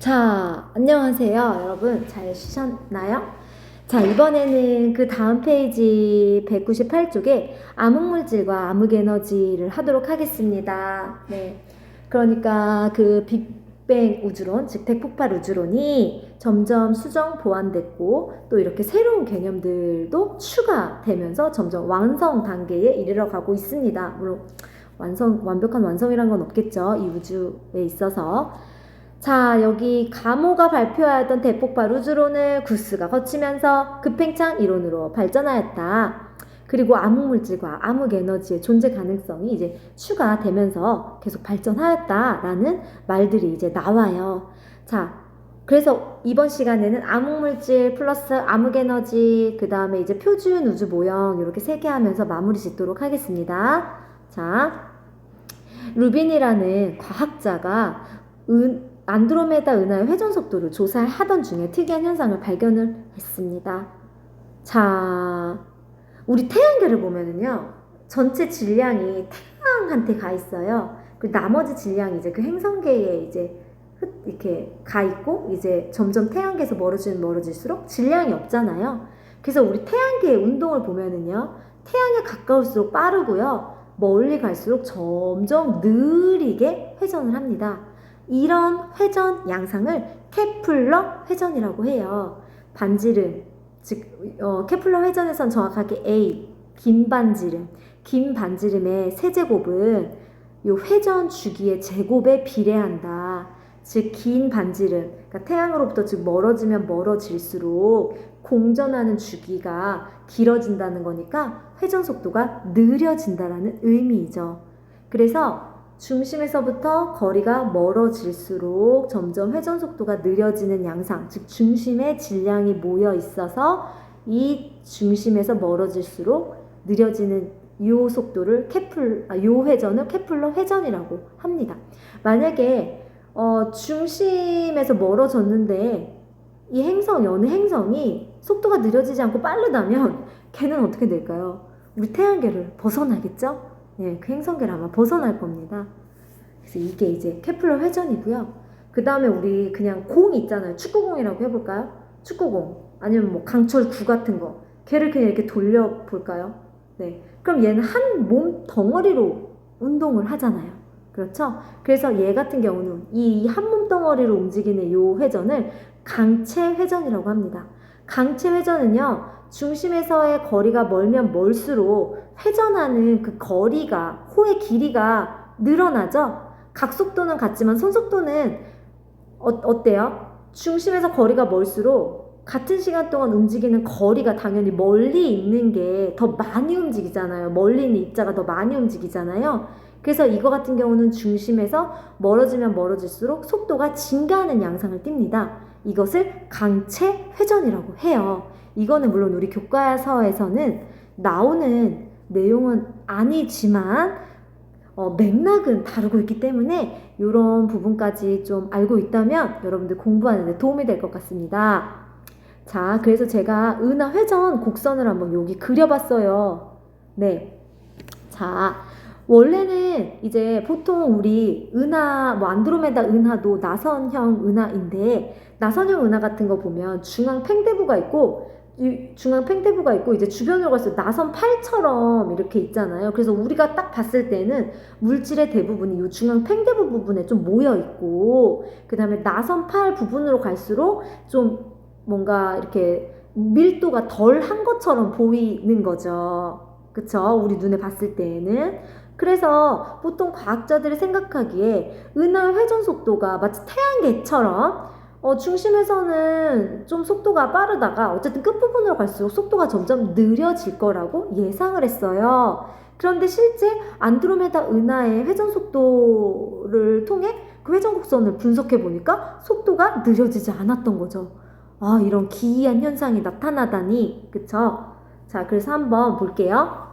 자, 안녕하세요. 여러분, 잘 쉬셨나요? 자, 이번에는 그 다음 페이지 198쪽에 암흑물질과 암흑에너지를 하도록 하겠습니다. 네. 그러니까 그 빅뱅 우주론, 즉 대폭발 우주론이 점점 수정 보완됐고 또 이렇게 새로운 개념들도 추가되면서 점점 완성 단계에 이르러 가고 있습니다. 물론 완벽한 완성이란 건 없겠죠. 이 우주에 있어서. 자, 여기 가모가 발표하였던 대폭발 우주론을 구스가 거치면서 급팽창 이론으로 발전하였다. 그리고 암흑물질과 암흑에너지의 존재 가능성이 이제 추가되면서 계속 발전하였다라는 말들이 이제 나와요. 자, 그래서 이번 시간에는 암흑물질 플러스 암흑에너지, 그 다음에 이제 표준 우주 모형 이렇게 세 개 하면서 마무리 짓도록 하겠습니다. 자, 루빈이라는 과학자가 안드로메다 은하의 회전 속도를 조사하던 중에 특이한 현상을 발견을 했습니다. 자, 우리 태양계를 보면은요, 전체 질량이 태양한테 가 있어요. 그 나머지 질량이 이제 그 행성계에 이제 이렇게 가 있고, 이제 점점 태양계에서 멀어질수록 질량이 없잖아요. 그래서 우리 태양계의 운동을 보면은요, 태양에 가까울수록 빠르고요, 멀리 갈수록 점점 느리게 회전을 합니다. 이런 회전 양상을 케플러 회전이라고 해요. 반지름, 즉 케플러 회전에선 정확하게 A, 긴 반지름의 세제곱은 이 회전 주기의 제곱에 비례한다. 즉 긴 반지름, 그러니까 태양으로부터 즉 멀어지면 멀어질수록 공전하는 주기가 길어진다는 거니까 회전 속도가 느려진다라는 의미이죠. 그래서 중심에서부터 거리가 멀어질수록 점점 회전 속도가 느려지는 양상, 즉 중심에 질량이 모여 있어서 이 중심에서 멀어질수록 느려지는 요 속도를 요 회전을 케플러 회전이라고 합니다. 만약에 중심에서 멀어졌는데 이 어느 행성이 속도가 느려지지 않고 빠르다면 걔는 어떻게 될까요? 우리 태양계를 벗어나겠죠? 네, 그 행성계를 아마 벗어날 겁니다. 그래서 이게 이제 케플러 회전이고요. 그 다음에 우리 그냥 공이 있잖아요. 축구공이라고 해볼까요? 축구공 아니면 뭐 강철구 같은 거, 걔를 그냥 이렇게 돌려볼까요? 네, 그럼 얘는 한 몸 덩어리로 운동을 하잖아요. 그렇죠? 그래서 얘 같은 경우는 이 한 몸 덩어리로 움직이는 요 회전을 강체 회전이라고 합니다. 강체 회전은요, 중심에서의 거리가 멀면 멀수록 회전하는 그 거리가, 호의 길이가 늘어나죠? 각속도는 같지만 선속도는 어때요? 중심에서 거리가 멀수록 같은 시간 동안 움직이는 거리가 당연히 멀리 있는 게 더 많이 움직이잖아요. 멀리 있는 입자가 더 많이 움직이잖아요. 그래서 이거 같은 경우는 중심에서 멀어지면 멀어질수록 속도가 증가하는 양상을 띱니다. 이것을 강체 회전이라고 해요. 이거는 물론 우리 교과서에서는 나오는 내용은 아니지만 맥락은 다루고 있기 때문에 이런 부분까지 좀 알고 있다면 여러분들 공부하는 데 도움이 될 것 같습니다. 자, 그래서 제가 은하 회전 곡선을 한번 여기 그려봤어요. 네. 자, 원래는 이제 보통 우리 은하, 뭐 안드로메다 은하도 나선형 은하인데, 나선형 은하 같은 거 보면 중앙 팽대부가 있고 이제 주변으로 갈수록 나선 팔처럼 이렇게 있잖아요. 그래서 우리가 딱 봤을 때는 물질의 대부분이 이 중앙 팽대부 부분에 좀 모여 있고, 그 다음에 나선 팔 부분으로 갈수록 좀 뭔가 이렇게 밀도가 덜 한 것처럼 보이는 거죠. 그쵸? 우리 눈에 봤을 때에는. 그래서 보통 과학자들이 생각하기에 은하 회전 속도가 마치 태양계처럼 중심에서는 좀 속도가 빠르다가 어쨌든 끝부분으로 갈수록 속도가 점점 느려질 거라고 예상을 했어요. 그런데 실제 안드로메다 은하의 회전 속도를 통해 그 회전 곡선을 분석해 보니까 속도가 느려지지 않았던 거죠. 아, 이런 기이한 현상이 나타나다니, 그쵸? 자, 그래서 한번 볼게요.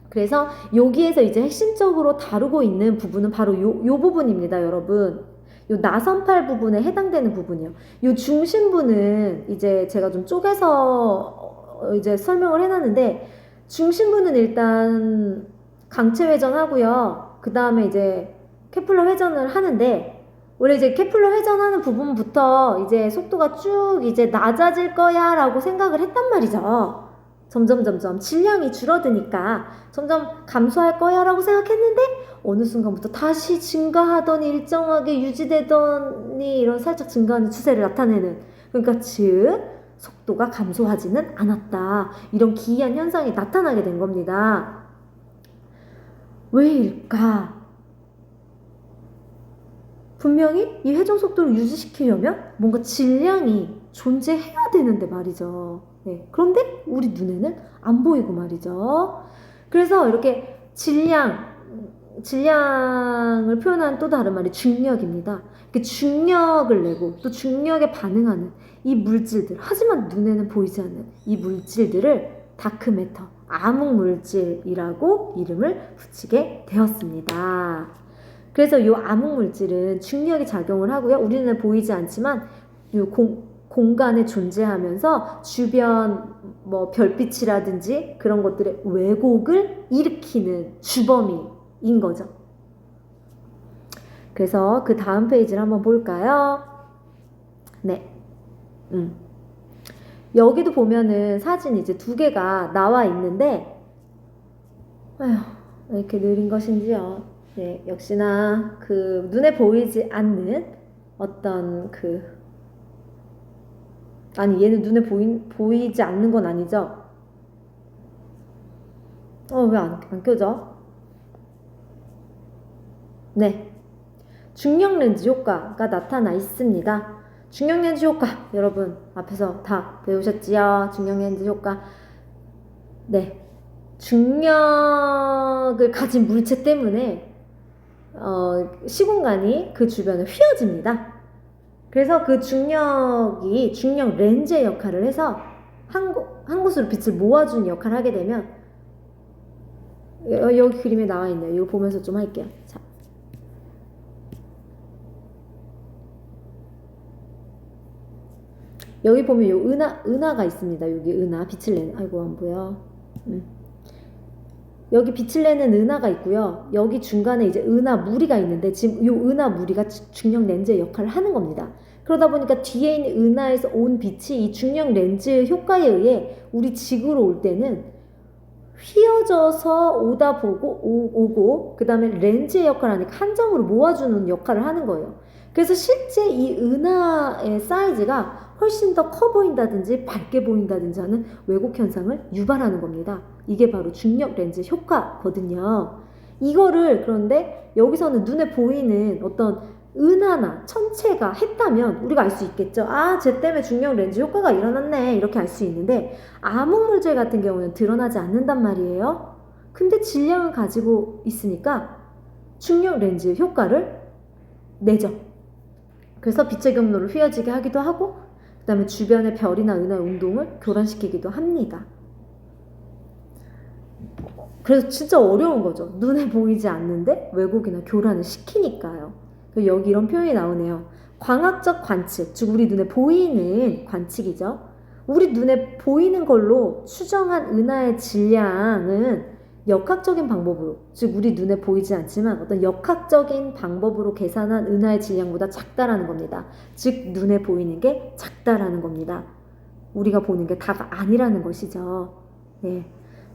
그래서 여기에서 이제 핵심적으로 다루고 있는 부분은 바로 요 부분입니다, 여러분. 요 나선팔 부분에 해당되는 부분이요. 요 중심부는 이제 제가 좀 쪼개서 이제 설명을 해놨는데, 중심부는 일단 강체 회전하고요. 그 다음에 이제 케플러 회전을 하는데, 우리 이제 케플러 회전하는 부분부터 이제 속도가 쭉 이제 낮아질 거야 라고 생각을 했단 말이죠. 점점 질량이 줄어드니까 점점 감소할 거야 라고 생각했는데 어느 순간부터 다시 증가하더니 일정하게 유지되더니 이런 살짝 증가하는 추세를 나타내는, 그러니까 즉 속도가 감소하지는 않았다. 이런 기이한 현상이 나타나게 된 겁니다. 왜일까? 분명히 이 회전 속도를 유지시키려면 뭔가 질량이 존재해야 되는데 말이죠. 네. 그런데 우리 눈에는 안 보이고 말이죠. 그래서 이렇게 질량을 표현한 또 다른 말이 중력입니다. 이렇게 중력을 내고 또 중력에 반응하는 이 물질들, 하지만 눈에는 보이지 않는 이 물질들을 다크매터, 암흑물질이라고 이름을 붙이게 되었습니다. 그래서 이 암흑물질은 중력이 작용을 하고요. 우리는 보이지 않지만 이 공간에 존재하면서 주변 뭐 별빛이라든지 그런 것들의 왜곡을 일으키는 주범인 거죠. 그래서 그 다음 페이지를 한번 볼까요? 네. 여기도 보면은 사진이 이제 두 개가 나와 있는데, 아휴, 왜 이렇게 느린 것인지요. 네, 역시나 그 눈에 보이지 않는 어떤 아니 얘는 눈에 보이지 않는 건 아니죠? 왜 안 껴져? 네, 중력 렌즈 효과가 나타나 있습니다. 중력 렌즈 효과 여러분 앞에서 다 배우셨지요? 중력 렌즈 효과. 네, 중력을 가진 물체 때문에 시공간이 그 주변에 휘어집니다. 그래서 그 중력이 중력 렌즈의 역할을 해서 한 곳으로 빛을 모아주는 역할을 하게 되면, 여기 그림에 나와 있네요. 이거 보면서 좀 할게요. 자. 여기 보면 요 은하가 있습니다. 여기 은하, 빛을 내는, 아이고 안 보여. 여기 빛을 내는 은하가 있고요. 여기 중간에 이제 은하 무리가 있는데 지금 이 은하 무리가 중력 렌즈의 역할을 하는 겁니다. 그러다 보니까 뒤에 있는 은하에서 온 빛이 이 중력 렌즈 효과에 의해 우리 지구로 올 때는 휘어져서 오고 그 다음에 렌즈의 역할을 하니까 한 점으로 모아주는 역할을 하는 거예요. 그래서 실제 이 은하의 사이즈가 훨씬 더 커 보인다든지 밝게 보인다든지 하는 왜곡 현상을 유발하는 겁니다. 이게 바로 중력 렌즈 효과거든요. 이거를 그런데 여기서는 눈에 보이는 어떤 은하나 천체가 했다면 우리가 알 수 있겠죠. 아, 쟤 때문에 중력 렌즈 효과가 일어났네, 이렇게 알 수 있는데 암흑물질 같은 경우는 드러나지 않는단 말이에요. 근데 질량을 가지고 있으니까 중력 렌즈 효과를 내죠. 그래서 빛의 경로를 휘어지게 하기도 하고 그 다음에 주변의 별이나 은하의 운동을 교란시키기도 합니다. 그래서 진짜 어려운 거죠. 눈에 보이지 않는데 왜곡이나 교란을 시키니까요. 여기 이런 표현이 나오네요. 광학적 관측, 즉 우리 눈에 보이는 관측이죠. 우리 눈에 보이는 걸로 추정한 은하의 질량은 역학적인 방법으로, 즉 우리 눈에 보이지 않지만 어떤 역학적인 방법으로 계산한 은하의 질량보다 작다라는 겁니다. 즉 눈에 보이는 게 작다라는 겁니다. 우리가 보는 게 다가 아니라는 것이죠. 네.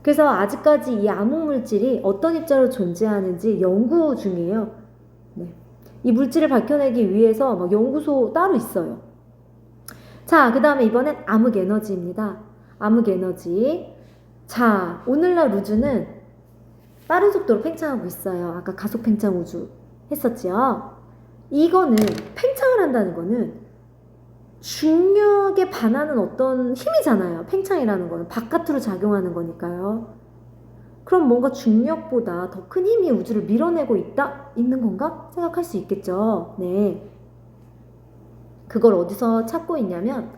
그래서 아직까지 이 암흑물질이 어떤 입자로 존재하는지 연구 중이에요. 네. 이 물질을 밝혀내기 위해서 막 연구소 따로 있어요. 자, 그 다음에 이번엔 암흑에너지입니다. 암흑에너지. 자, 오늘날 우주는 빠른 속도로 팽창하고 있어요. 아까 가속 팽창 우주 했었죠. 이거는 팽창을 한다는 거는 중력에 반하는 어떤 힘이잖아요. 팽창이라는 거는 바깥으로 작용하는 거니까요. 그럼 뭔가 중력보다 더 큰 힘이 우주를 밀어내고 있는 건가? 생각할 수 있겠죠. 네. 그걸 어디서 찾고 있냐면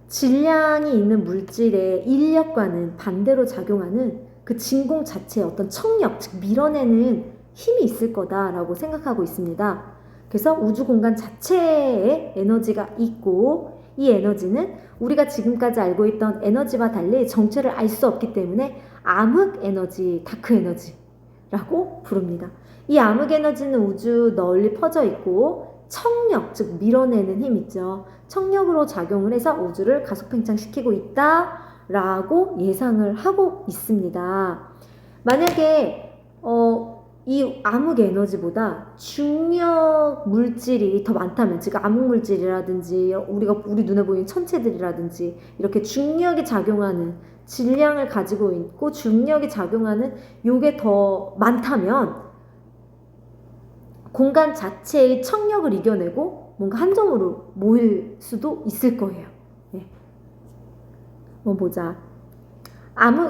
질량이 있는 물질의 인력과는 반대로 작용하는 그 진공 자체의 어떤 청력, 즉 밀어내는 힘이 있을 거다라고 생각하고 있습니다. 그래서 우주 공간 자체에 에너지가 있고 이 에너지는 우리가 지금까지 알고 있던 에너지와 달리 정체를 알 수 없기 때문에 암흑 에너지, 다크 에너지라고 부릅니다. 이 암흑 에너지는 우주 널리 퍼져 있고 청력, 즉 밀어내는 힘 있죠. 청력으로 작용을 해서 우주를 가속 팽창시키고 있다라고 예상을 하고 있습니다. 만약에 이 암흑 에너지보다 중력 물질이 더 많다면, 즉 암흑 물질이라든지 우리 눈에 보이는 천체들이라든지 이렇게 중력이 작용하는 질량을 가지고 있고 중력이 작용하는 요게 더 많다면 공간 자체의 청력을 이겨내고 뭔가 한 점으로 모일 수도 있을 거예요. 네. 한번 보자.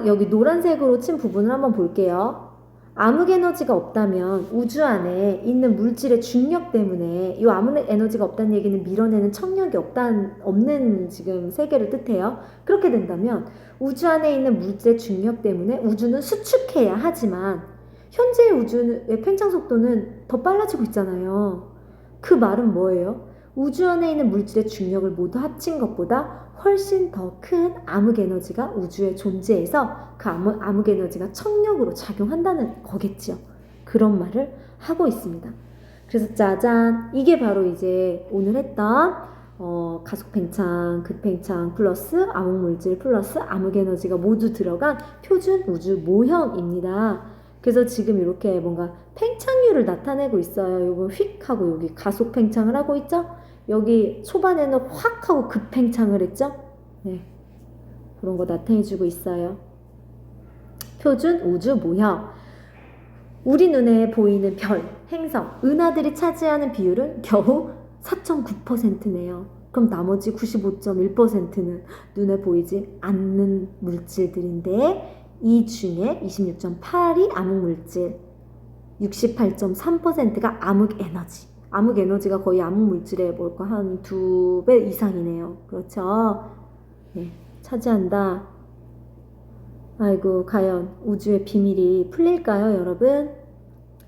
여기 노란색으로 친 부분을 한번 볼게요. 암흑 에너지가 없다면 우주 안에 있는 물질의 중력 때문에, 이 암흑 에너지가 없다는 얘기는 밀어내는 청력이 없는 지금 세계를 뜻해요. 그렇게 된다면 우주 안에 있는 물질의 중력 때문에 우주는 수축해야 하지만 현재의 우주의 팽창 속도는 더 빨라지고 있잖아요. 그 말은 뭐예요? 우주 안에 있는 물질의 중력을 모두 합친 것보다 훨씬 더 큰 암흑 에너지가 우주에 존재해서 그 암흑 에너지가 청력으로 작용한다는 거겠죠. 그런 말을 하고 있습니다. 그래서 짜잔, 이게 바로 이제 오늘 했던 가속 팽창, 극팽창 플러스 암흑 물질 플러스 암흑 에너지가 모두 들어간 표준 우주 모형입니다. 그래서 지금 이렇게 뭔가 팽창률을 나타내고 있어요. 요거 휙 하고 여기 가속 팽창을 하고 있죠. 여기 초반에는 확 하고 급팽창을 했죠. 네, 그런 거 나타내주고 있어요. 표준 우주 모형. 우리 눈에 보이는 별, 행성, 은하들이 차지하는 비율은 겨우 4.9%네요. 그럼 나머지 95.1%는 눈에 보이지 않는 물질들인데 이 중에 26.8이 암흑물질, 68.3%가 암흑에너지. 암흑에너지가 거의 암흑물질의 뭘까 한 2배 이상이네요. 그렇죠? 네, 차지한다. 아이고, 과연 우주의 비밀이 풀릴까요, 여러분?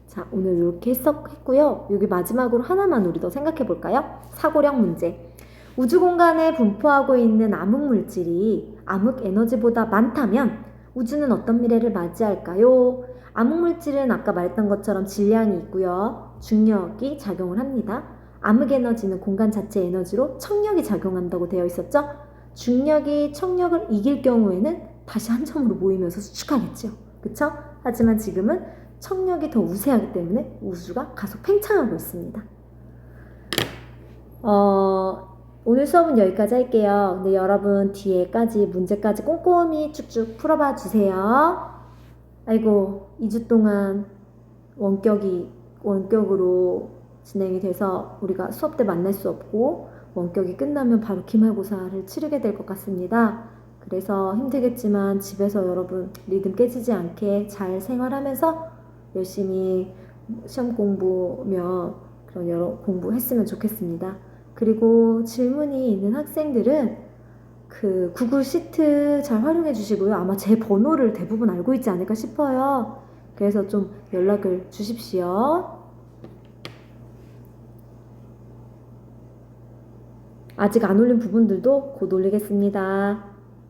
자, 오늘 이렇게 했고요. 여기 마지막으로 하나만 우리 더 생각해 볼까요? 사고력 문제. 우주 공간에 분포하고 있는 암흑물질이 암흑에너지보다 많다면 우주는 어떤 미래를 맞이할까요? 암흑물질은 아까 말했던 것처럼 질량이 있고요. 중력이 작용을 합니다. 암흑에너지는 공간 자체 에너지로 청력이 작용한다고 되어 있었죠? 중력이 청력을 이길 경우에는 다시 한 점으로 모이면서 수축하겠죠. 그쵸? 하지만 지금은 청력이 더 우세하기 때문에 우주가 가속 팽창하고 있습니다. 오늘 수업은 여기까지 할게요. 근데 여러분 뒤에까지 문제까지 꼼꼼히 쭉쭉 풀어봐 주세요. 아이고, 2주 동안 원격으로 진행이 돼서 우리가 수업 때 만날 수 없고 원격이 끝나면 바로 기말고사를 치르게 될 것 같습니다. 그래서 힘들겠지만 집에서 여러분 리듬 깨지지 않게 잘 생활하면서 열심히 시험 공부며 그런 여러 공부했으면 좋겠습니다. 그리고 질문이 있는 학생들은 그 구글 시트 잘 활용해 주시고요. 아마 제 번호를 대부분 알고 있지 않을까 싶어요. 그래서 좀 연락을 주십시오. 아직 안 올린 부분들도 곧 올리겠습니다.